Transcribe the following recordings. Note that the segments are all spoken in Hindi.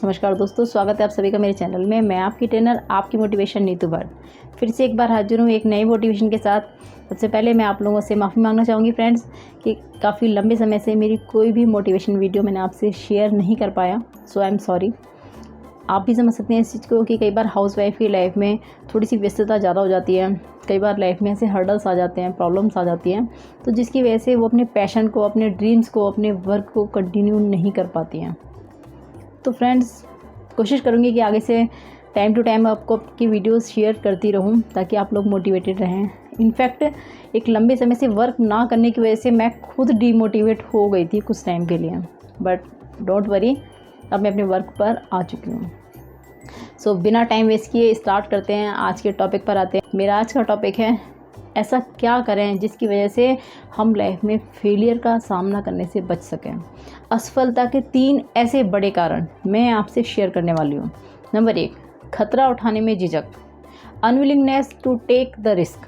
नमस्कार दोस्तों, स्वागत है आप सभी का मेरे चैनल में। मैं आपकी ट्रेनर, आपकी मोटिवेशन नीतू भट्ट, फिर से एक बार हाजिर हूँ एक नई मोटिवेशन के साथ। सबसे पहले मैं आप लोगों से माफ़ी मांगना चाहूँगी फ्रेंड्स कि काफ़ी लंबे समय से मेरी कोई भी मोटिवेशन वीडियो मैंने आपसे शेयर नहीं कर पाया। सो आई एम सॉरी। आप भी समझ सकते हैं इस चीज़ को कि कई बार हाउसवाइफ की लाइफ में थोड़ी सी व्यस्तता ज़्यादा हो जाती है। कई बार लाइफ में ऐसे हर्डल्स आ जाते हैं, प्रॉब्लम्स आ जाती हैं, तो जिसकी वजह से वो अपने पैशन को, अपने ड्रीम्स को, अपने वर्क को कंटिन्यू नहीं कर पाती हैं। तो फ्रेंड्स, कोशिश करूँगी कि आगे से टाइम टू टाइम आपको आपकी वीडियोस शेयर करती रहूँ ताकि आप लोग मोटिवेटेड रहें। इनफैक्ट एक लंबे समय से वर्क ना करने की वजह से मैं खुद डीमोटिवेट हो गई थी कुछ टाइम के लिए, बट डोंट वरी, अब मैं अपने वर्क पर आ चुकी हूँ। सो बिना टाइम वेस्ट किए स्टार्ट करते हैं, आज के टॉपिक पर आते हैं। मेरा आज का टॉपिक है, ऐसा क्या करें जिसकी वजह से हम लाइफ में फेलियर का सामना करने से बच सकें। असफलता के 3 ऐसे बड़े कारण मैं आपसे शेयर करने वाली हूँ। नंबर 1, खतरा उठाने में झिझक, unwillingness to take the risk.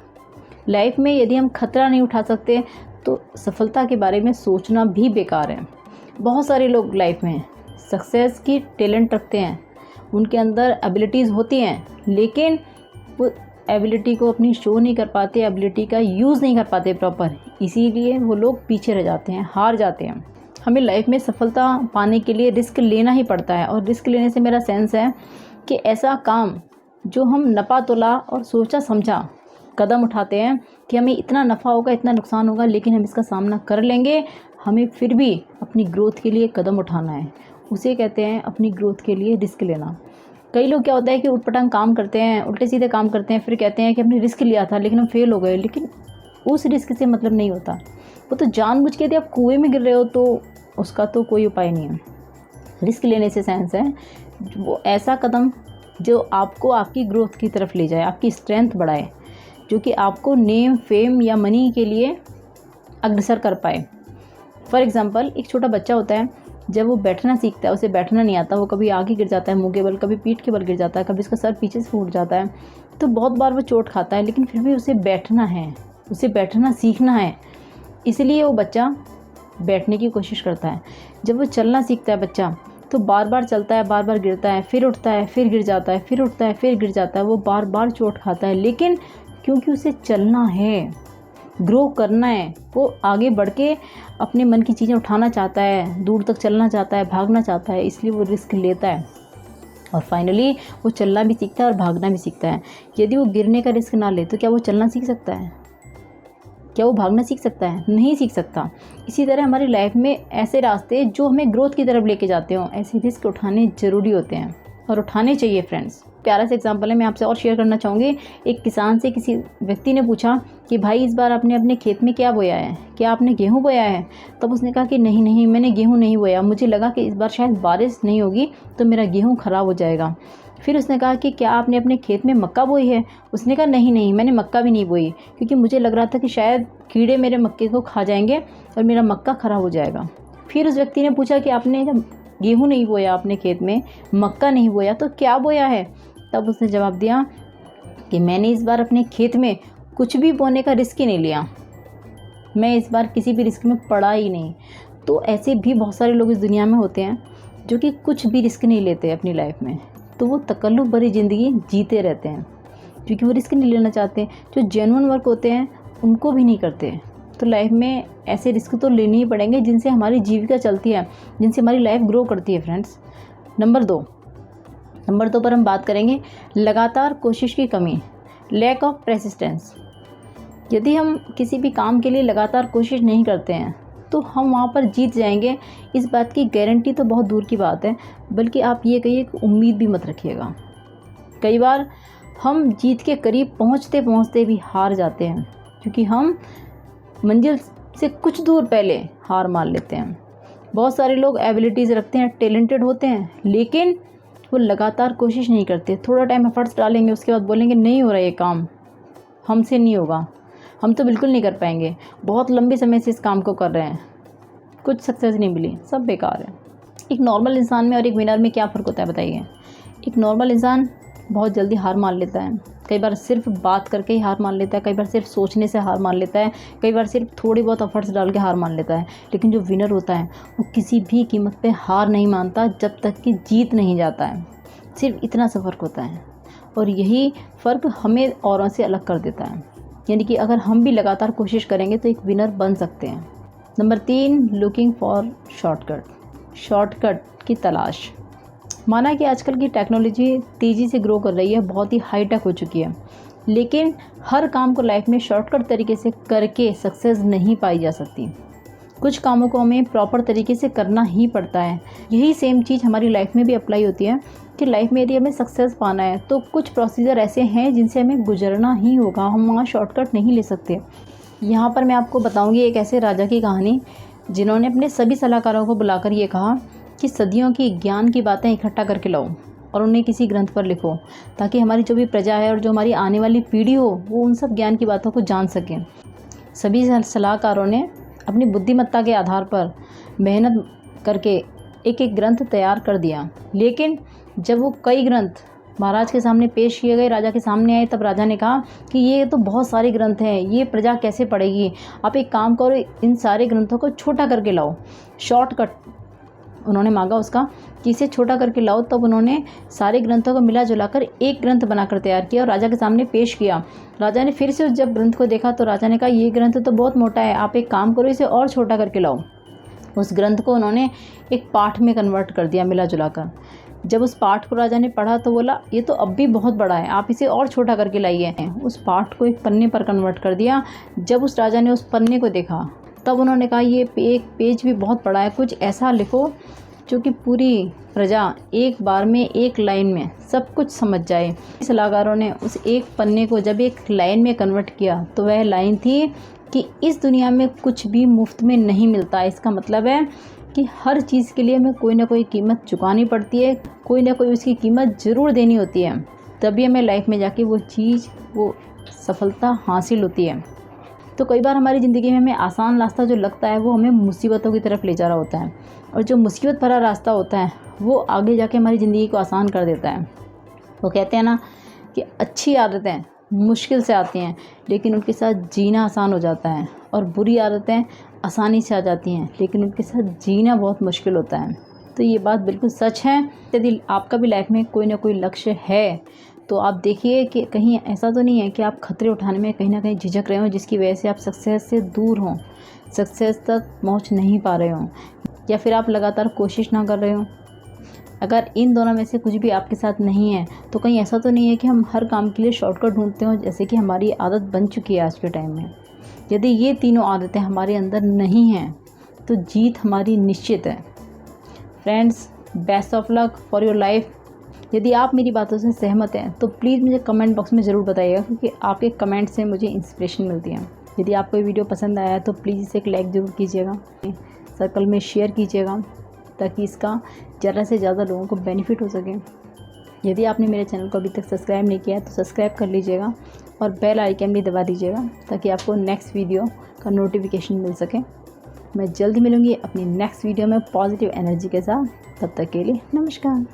Life में यदि हम खतरा नहीं उठा सकते तो सफलता के बारे में सोचना भी बेकार है। बहुत सारे लोग लाइफ में सक्सेस की टैलेंट रखते हैं, उनके अंदर एबिलिटीज़ होती हैं, लेकिन वो एबिलिटी को अपनी शो नहीं कर पाते, एबिलिटी का यूज़ नहीं कर पाते प्रॉपर, इसीलिए वो लोग पीछे रह जाते हैं, हार जाते हैं। हमें लाइफ में सफलता पाने के लिए रिस्क लेना ही पड़ता है, और रिस्क लेने से मेरा सेंस है कि ऐसा काम जो हम नपा तोला और सोचा समझा कदम उठाते हैं कि हमें इतना नफ़ा होगा, इतना नुकसान होगा, लेकिन हम इसका सामना कर लेंगे, हमें फिर भी अपनी ग्रोथ के लिए कदम उठाना है, उसे कहते हैं अपनी ग्रोथ के लिए रिस्क लेना। कई लोग क्या होता है कि उटपटांग काम करते हैं, उल्टे सीधे काम करते हैं, फिर कहते हैं कि हमने रिस्क लिया था लेकिन हम फेल हो गए, लेकिन उस रिस्क से मतलब नहीं होता। वो तो जानबूझ के यदि आप कुएं में गिर रहे हो तो उसका तो कोई उपाय नहीं है। रिस्क लेने से सेंस है वो ऐसा कदम जो आपको आपकी ग्रोथ की तरफ ले जाए, आपकी स्ट्रेंथ बढ़ाए, जो कि आपको नेम, फेम या मनी के लिए अग्रसर कर पाए। फॉर एग्ज़ाम्पल, एक छोटा बच्चा होता है, जब वो बैठना सीखता है, उसे बैठना नहीं आता, वो कभी आगे गिर जाता है मुँह के बल, कभी पीठ के बल गिर जाता है, कभी उसका सर पीछे से फूट जाता है, तो बहुत बार वो चोट खाता है, लेकिन फिर भी उसे बैठना है, उसे बैठना सीखना है, इसलिए वो बच्चा बैठने की कोशिश करता है। जब वो चलना सीखता है बच्चा, तो बार बार चलता है, बार बार गिरता है, फिर उठता है, फिर गिर जाता है, फिर उठता है, फिर गिर जाता है, वो बार बार चोट खाता है, लेकिन क्योंकि उसे चलना है, ग्रो करना है, वो आगे बढ़ के अपने मन की चीज़ें उठाना चाहता है, दूर तक चलना चाहता है, भागना चाहता है, इसलिए वो रिस्क लेता है और फाइनली वो चलना भी सीखता है और भागना भी सीखता है। यदि वो गिरने का रिस्क ना ले तो क्या वो चलना सीख सकता है? क्या वो भागना सीख सकता है? नहीं सीख सकता। इसी तरह हमारी लाइफ में ऐसे रास्ते जो हमें ग्रोथ की तरफ लेके जाते हों, ऐसे रिस्क उठाने ज़रूरी होते हैं और उठाने चाहिए फ्रेंड्स। प्यारा सा एग्जांपल है, मैं आपसे और शेयर करना चाहूँगी। एक किसान से किसी व्यक्ति ने पूछा कि भाई, इस बार आपने अपने खेत में क्या बोया है, क्या आपने गेहूँ बोया है? तब उसने कहा कि नहीं नहीं, मैंने गेहूँ नहीं बोया, मुझे लगा कि इस बार शायद बारिश नहीं होगी तो मेरा गेहूँ ख़राब हो जाएगा। फिर उसने कहा कि क्या आपने अपने खेत में मक्का बोई है? उसने कहा नहीं नहीं, मैंने मक्का भी नहीं बोई, क्योंकि मुझे लग रहा था कि शायद कीड़े मेरे मक्के को खा जाएंगे और मेरा मक्का ख़राब हो जाएगा। फिर उस व्यक्ति ने पूछा कि आपने जब गेहूँ नहीं बोया, अपने खेत में मक्का नहीं बोया, तो क्या बोया है? तब उसने जवाब दिया कि मैंने इस बार अपने खेत में कुछ भी बोने का रिस्क ही नहीं लिया, मैं इस बार किसी भी रिस्क में पड़ा ही नहीं। तो ऐसे भी बहुत सारे लोग इस दुनिया में होते हैं जो कि कुछ भी रिस्क नहीं लेते अपनी लाइफ में, तो वो तकल्लुफ़ भरी ज़िंदगी जीते रहते हैं क्योंकि वो रिस्क नहीं लेना चाहते। जो जेन्युइन वर्क होते हैं उनको भी नहीं करते। तो लाइफ में ऐसे रिस्क तो लेने ही पड़ेंगे जिनसे हमारी जीविका चलती है, जिनसे हमारी लाइफ ग्रो करती है फ्रेंड्स। नंबर 2 पर हम बात करेंगे लगातार कोशिश की कमी, लैक ऑफ परसिस्टेंस। यदि हम किसी भी काम के लिए लगातार कोशिश नहीं करते हैं तो हम वहाँ पर जीत जाएंगे, इस बात की गारंटी तो बहुत दूर की बात है, बल्कि आप ये कहिए कि उम्मीद भी मत रखिएगा। कई बार हम जीत के करीब पहुँचते पहुँचते भी हार जाते हैं क्योंकि हम मंजिल से कुछ दूर पहले हार मान लेते हैं। बहुत सारे लोग एबिलिटीज़ रखते हैं, टैलेंटेड होते हैं, लेकिन वो लगातार कोशिश नहीं करते। थोड़ा टाइम एफर्ट्स डालेंगे, उसके बाद बोलेंगे नहीं हो रहा ये काम, हमसे नहीं होगा, हम तो बिल्कुल नहीं कर पाएंगे, बहुत लंबे समय से इस काम को कर रहे हैं, कुछ सक्सेस नहीं मिली, सब बेकार है। एक नॉर्मल इंसान में और एक विनर में क्या फ़र्क होता है बताइए? एक नॉर्मल इंसान बहुत जल्दी हार मान लेता है। कई बार सिर्फ बात करके ही हार मान लेता है, कई बार सिर्फ सोचने से हार मान लेता है, कई बार सिर्फ थोड़ी बहुत एफर्ट्स डाल के हार मान लेता है। लेकिन जो विनर होता है वो किसी भी कीमत पे हार नहीं मानता जब तक कि जीत नहीं जाता है। सिर्फ इतना सा फ़र्क होता है और यही फ़र्क हमें औरों से अलग कर देता है। यानी कि अगर हम भी लगातार कोशिश करेंगे तो एक विनर बन सकते हैं। नंबर 3, लुकिंग फॉर शॉर्टकट की तलाश। माना कि आजकल की टेक्नोलॉजी तेज़ी से ग्रो कर रही है, बहुत ही हाईटेक हो चुकी है, लेकिन हर काम को लाइफ में शॉर्टकट तरीके से करके सक्सेस नहीं पाई जा सकती। कुछ कामों को हमें प्रॉपर तरीके से करना ही पड़ता है। यही सेम चीज़ हमारी लाइफ में भी अप्लाई होती है कि लाइफ में यदि हमें सक्सेस पाना है तो कुछ प्रोसीजर ऐसे हैं जिनसे हमें गुजरना ही होगा, हम वहाँ शॉर्टकट नहीं ले सकते। यहाँ पर मैं आपको बताऊँगी एक ऐसे राजा की कहानी जिन्होंने अपने सभी सलाहकारों को बुलाकर ये कहा कि सदियों की ज्ञान की बातें इकट्ठा करके लाओ और उन्हें किसी ग्रंथ पर लिखो, ताकि हमारी जो भी प्रजा है और जो हमारी आने वाली पीढ़ी हो वो उन सब ज्ञान की बातों को जान सकें। सभी सलाहकारों ने अपनी बुद्धिमत्ता के आधार पर मेहनत करके एक एक ग्रंथ तैयार कर दिया। लेकिन जब वो कई ग्रंथ महाराज के सामने पेश किए गए, राजा के सामने आए, तब राजा ने कहा कि ये तो बहुत सारे ग्रंथ हैं, ये प्रजा कैसे पढ़ेगी। आप एक काम करो, इन सारे ग्रंथों को छोटा करके लाओ। शॉर्टकट उन्होंने मांगा उसका कि इसे छोटा करके लाओ। तब उन्होंने सारे ग्रंथों को मिला जुलाकर एक ग्रंथ बनाकर तैयार किया और राजा के सामने पेश किया। राजा ने फिर से उस जब ग्रंथ को देखा तो राजा ने कहा ये ग्रंथ तो बहुत मोटा है, आप एक काम करो इसे और छोटा करके लाओ। उस ग्रंथ को उन्होंने एक पाठ में कन्वर्ट कर दिया मिला जुलाकर। जब उस पाठ को राजा ने पढ़ा तो बोला ये तो अब भी बहुत बड़ा है, आप इसे और छोटा करके लाइए। उस पाठ को एक पन्ने पर कन्वर्ट कर दिया। जब उस राजा ने उस पन्ने को देखा तब उन्होंने कहा ये एक पेज भी बहुत बड़ा है, कुछ ऐसा लिखो जो कि पूरी प्रजा एक बार में एक लाइन में सब कुछ समझ जाए। सलाहकारों ने उस एक पन्ने को जब एक लाइन में कन्वर्ट किया तो वह लाइन थी कि इस दुनिया में कुछ भी मुफ्त में नहीं मिलता। इसका मतलब है कि हर चीज़ के लिए हमें कोई ना कोई कीमत चुकानी पड़ती है, कोई ना कोई उसकी कीमत ज़रूर देनी होती है, तभी हमें लाइफ में जाके वो चीज़, वो सफलता हासिल होती है। तो कई बार हमारी ज़िंदगी में हमें आसान रास्ता जो लगता है वो हमें मुसीबतों की तरफ ले जा रहा होता है, और जो मुसीबत भरा रास्ता होता है वो आगे जाके हमारी ज़िंदगी को आसान कर देता है। वो कहते हैं ना कि अच्छी आदतें मुश्किल से आती हैं लेकिन उनके साथ जीना आसान हो जाता है, और बुरी आदतें आसानी से आ जाती हैं लेकिन उनके साथ जीना बहुत मुश्किल होता है। तो ये बात बिल्कुल सच है। यदि आपका भी लाइफ में कोई ना कोई लक्ष्य है तो आप देखिए कि कहीं ऐसा तो नहीं है कि आप खतरे उठाने में कहीं ना कहीं झिझक रहे हो, जिसकी वजह से आप सक्सेस से दूर हों, सक्सेस तक पहुंच नहीं पा रहे हों, या फिर आप लगातार कोशिश ना कर रहे हो। अगर इन दोनों में से कुछ भी आपके साथ नहीं है तो कहीं ऐसा तो नहीं है कि हम हर काम के लिए शॉर्टकट ढूंढते हो, जैसे कि हमारी आदत बन चुकी है आज के टाइम में। यदि ये तीनों आदतें हमारे अंदर नहीं हैं तो जीत हमारी निश्चित है। Friends, best of luck for your life. यदि आप मेरी बातों से सहमत हैं तो प्लीज़ मुझे कमेंट बॉक्स में ज़रूर बताइएगा, क्योंकि आपके कमेंट से मुझे इंस्पिरेशन मिलती है। यदि आपको ये वीडियो पसंद आया है तो प्लीज़ इसे एक लाइक ज़रूर कीजिएगा, सर्कल में शेयर कीजिएगा ताकि इसका ज़्यादा से ज़्यादा लोगों को बेनिफिट हो सके। यदि आपने मेरे चैनल को अभी तक सब्सक्राइब नहीं किया है तो सब्सक्राइब कर लीजिएगा और बेल आइकन भी दबा दीजिएगा ताकि आपको नेक्स्ट वीडियो का नोटिफिकेशन मिल सके। मैं जल्द मिलूँगी अपनी नेक्स्ट वीडियो में पॉजिटिव एनर्जी के साथ। तब तक के लिए नमस्कार।